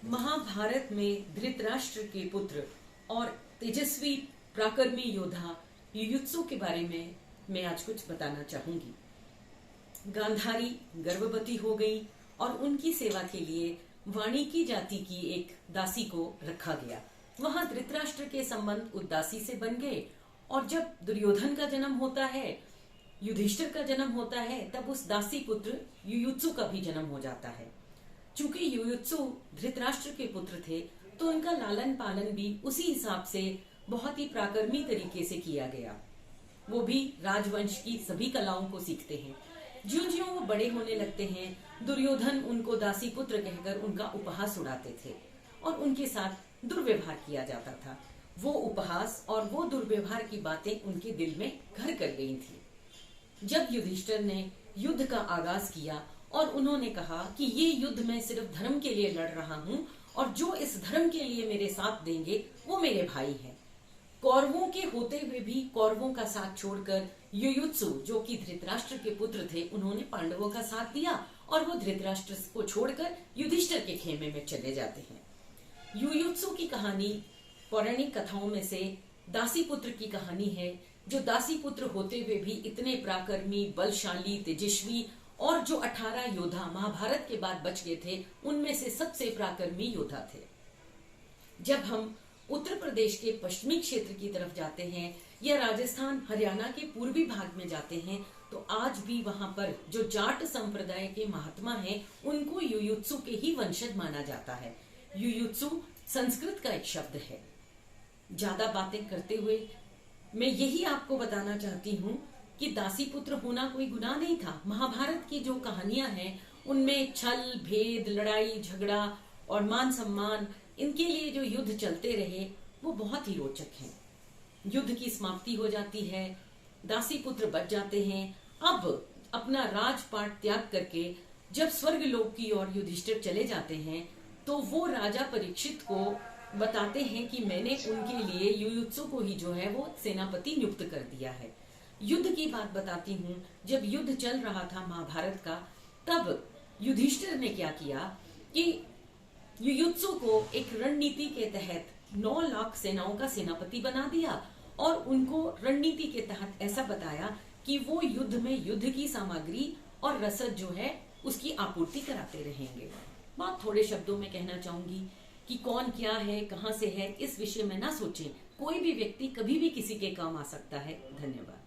महाभारत में धृतराष्ट्र के पुत्र और तेजस्वी पराक्रमी योद्धा युयुत्सु के बारे में मैं आज कुछ बताना चाहूंगी। गांधारी गर्भवती हो गई और उनकी सेवा के लिए वाणिकी जाति की एक दासी को रखा गया। वहां धृतराष्ट्र के संबंध उस दासी से बन गए और जब दुर्योधन का जन्म होता है, युधिष्ठिर का जन्म होता है, तब उस दासी पुत्र युयुत्सु का भी जन्म हो जाता है। चूंकि युयुत्सु धृतराष्ट्र के पुत्र थे तो उनका लालन पालन भी उसी हिसाब से बहुत ही पराक्रमी तरीके से किया गया। वो भी राजवंश की सभी कलाओं को सीखते हैं। ज्यों-ज्यों वो बड़े होने लगते हैं, दुर्योधन उनको दासी पुत्र कहकर उनका उपहास उड़ाते थे और उनके साथ दुर्व्यवहार किया जाता था। वो उपहास और वो दुर्व्यवहार की बातें उनके दिल में घर कर गई थी। जब युधिष्ठिर ने युद्ध का आगाज किया और उन्होंने कहा कि ये युद्ध मैं सिर्फ धर्म के लिए लड़ रहा हूँ और जो इस धर्म के लिए मेरे साथ देंगे वो मेरे भाई हैं। कौरवों के होते हुए भी कौरवों का साथ छोड़कर युयुत्सु, जो कि धृतराष्ट्र के पुत्र थे, उन्होंने पांडवों का साथ दिया और वो धृतराष्ट्र को छोड़कर युधिष्ठिर के खेमे में चले जाते हैं। युयुत्सु की कहानी पौराणिक कथाओं में से दासी पुत्र की कहानी है, जो दासी पुत्र होते हुए भी इतने पराक्रमी, बलशाली, तेजस्वी और जो 18 योद्धा महाभारत के बाद बच गए थे, उनमें से सबसे पराक्रमी योद्धा थे। जब हम उत्तर प्रदेश के पश्चिमी क्षेत्र की तरफ जाते हैं या राजस्थान, हरियाणा के पूर्वी भाग में जाते हैं तो आज भी वहां पर जो जाट संप्रदाय के महात्मा हैं, उनको युयुत्सु के ही वंशज माना जाता है। युयुत्सु संस्कृत का एक शब्द है। ज्यादा बातें करते हुए मैं यही आपको बताना चाहती हूँ कि दासी पुत्र होना कोई गुनाह नहीं था। महाभारत की जो कहानियां हैं उनमें छल, भेद, लड़ाई, झगड़ा और मान सम्मान, इनके लिए जो युद्ध चलते रहे वो बहुत ही रोचक हैं। युद्ध की समाप्ति हो जाती है, दासी पुत्र बच जाते हैं। अब अपना राजपाट त्याग करके जब स्वर्ग लोक की ओर युधिष्ठिर चले जाते हैं तो वो राजा परीक्षित को बताते हैं कि मैंने उनके लिए युयुत्सु को ही जो है वो सेनापति नियुक्त कर दिया है। युद्ध की बात बताती हूँ। जब युद्ध चल रहा था महाभारत का, तब युधिष्ठिर ने क्या किया कि युयुत्सु को एक रणनीति के तहत 9 लाख सेनाओं का सेनापति बना दिया और उनको रणनीति के तहत ऐसा बताया कि वो युद्ध में युद्ध की सामग्री और रसद जो है उसकी आपूर्ति कराते रहेंगे। बहुत थोड़े शब्दों में कहना चाहूंगी कि कौन क्या है, कहां से है, इस विषय में ना सोचें। कोई भी व्यक्ति कभी भी किसी के काम आ सकता है। धन्यवाद।